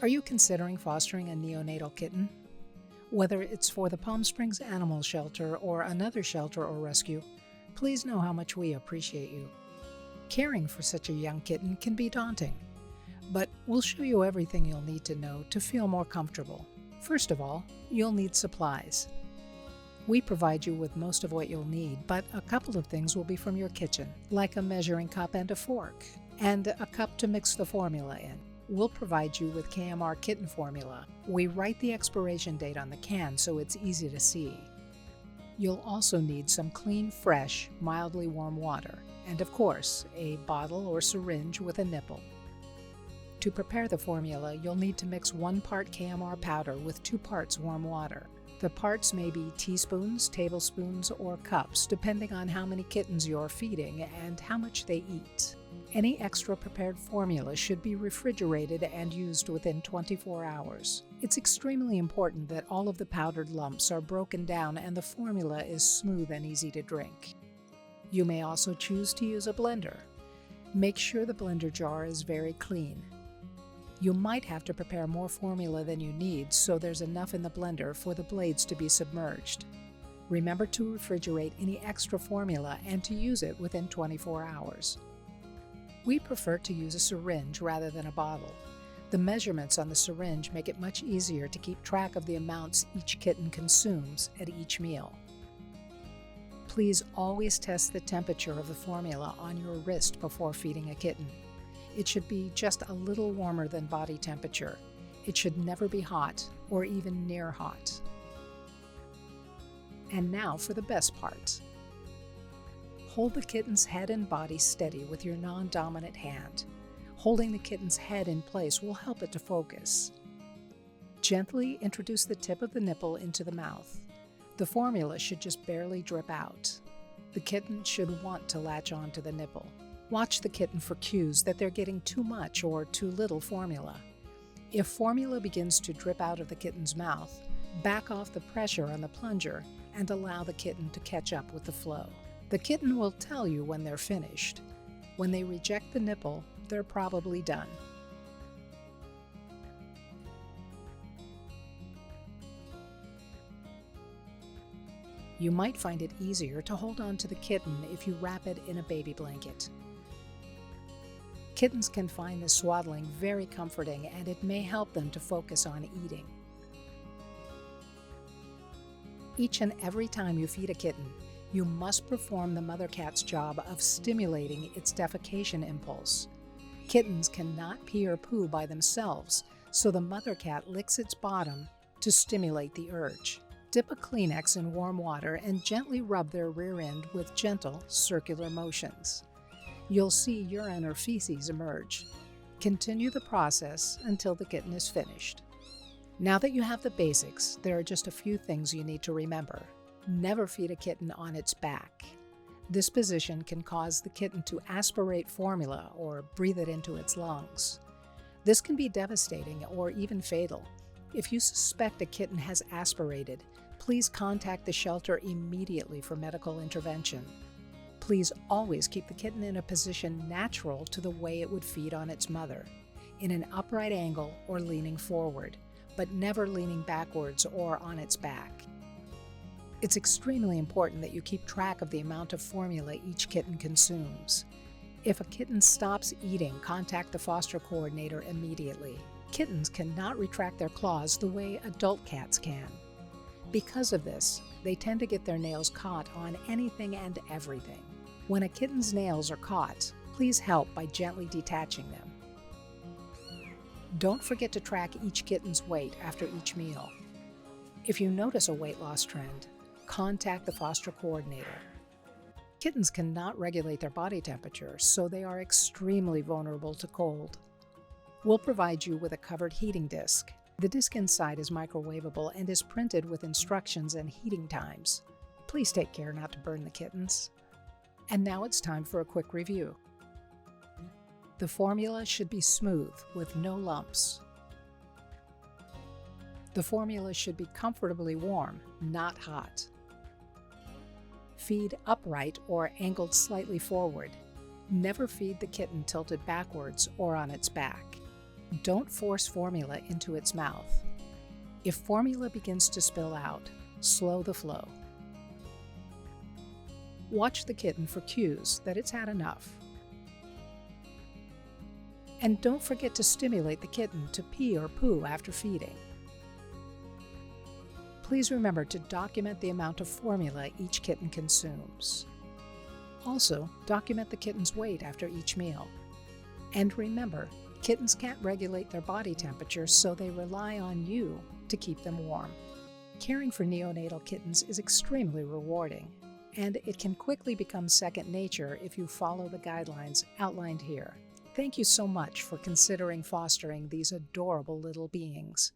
Are you considering fostering a neonatal kitten? Whether it's for the Palm Springs Animal Shelter or another shelter or rescue, please know how much we appreciate you. Caring for such a young kitten can be daunting, but we'll show you everything you'll need to know to feel more comfortable. First of all, you'll need supplies. We provide you with most of what you'll need, but a couple of things will be from your kitchen, like a measuring cup and a fork, and a cup to mix the formula in. We'll provide you with KMR kitten formula. We write the expiration date on the can so it's easy to see. You'll also need some clean, fresh, mildly warm water, and of course, a bottle or syringe with a nipple. To prepare the formula, you'll need to mix 1 part KMR powder with 2 parts warm water. The parts may be teaspoons, tablespoons, or cups, depending on how many kittens you're feeding and how much they eat. Any extra prepared formula should be refrigerated and used within 24 hours. It's extremely important that all of the powdered lumps are broken down and the formula is smooth and easy to drink. You may also choose to use a blender. Make sure the blender jar is very clean. You might have to prepare more formula than you need, so there's enough in the blender for the blades to be submerged. Remember to refrigerate any extra formula and to use it within 24 hours. We prefer to use a syringe rather than a bottle. The measurements on the syringe make it much easier to keep track of the amounts each kitten consumes at each meal. Please always test the temperature of the formula on your wrist before feeding a kitten. It should be just a little warmer than body temperature. It should never be hot or even near hot. And now for the best part. Hold the kitten's head and body steady with your non-dominant hand. Holding the kitten's head in place will help it to focus. Gently introduce the tip of the nipple into the mouth. The formula should just barely drip out. The kitten should want to latch on to the nipple. Watch the kitten for cues that they're getting too much or too little formula. If formula begins to drip out of the kitten's mouth, back off the pressure on the plunger and allow the kitten to catch up with the flow. The kitten will tell you when they're finished. When they reject the nipple, they're probably done. You might find it easier to hold on to the kitten if you wrap it in a baby blanket. Kittens can find the swaddling very comforting, and it may help them to focus on eating. Each and every time you feed a kitten, you must perform the mother cat's job of stimulating its defecation impulse. Kittens cannot pee or poo by themselves, so the mother cat licks its bottom to stimulate the urge. Dip a Kleenex in warm water and gently rub their rear end with gentle, circular motions. You'll see urine or feces emerge. Continue the process until the kitten is finished. Now that you have the basics, there are just a few things you need to remember. Never feed a kitten on its back. This position can cause the kitten to aspirate formula or breathe it into its lungs. This can be devastating or even fatal. If you suspect a kitten has aspirated, please contact the shelter immediately for medical intervention. Please always keep the kitten in a position natural to the way it would feed on its mother, in an upright angle or leaning forward, but never leaning backwards or on its back. It's extremely important that you keep track of the amount of formula each kitten consumes. If a kitten stops eating, contact the foster coordinator immediately. Kittens cannot retract their claws the way adult cats can. Because of this, they tend to get their nails caught on anything and everything. When a kitten's nails are caught, please help by gently detaching them. Don't forget to track each kitten's weight after each meal. If you notice a weight loss trend, contact the foster coordinator. Kittens cannot regulate their body temperature, so they are extremely vulnerable to cold. We'll provide you with a covered heating disc. The disc inside is microwavable and is printed with instructions and heating times. Please take care not to burn the kittens. And now it's time for a quick review. The formula should be smooth with no lumps. The formula should be comfortably warm, not hot. Feed upright or angled slightly forward. Never feed the kitten tilted backwards or on its back. Don't force formula into its mouth. If formula begins to spill out, slow the flow. Watch the kitten for cues that it's had enough. And don't forget to stimulate the kitten to pee or poo after feeding. Please remember to document the amount of formula each kitten consumes. Also, document the kitten's weight after each meal. And remember, kittens can't regulate their body temperature, so they rely on you to keep them warm. Caring for neonatal kittens is extremely rewarding, and it can quickly become second nature if you follow the guidelines outlined here. Thank you so much for considering fostering these adorable little beings.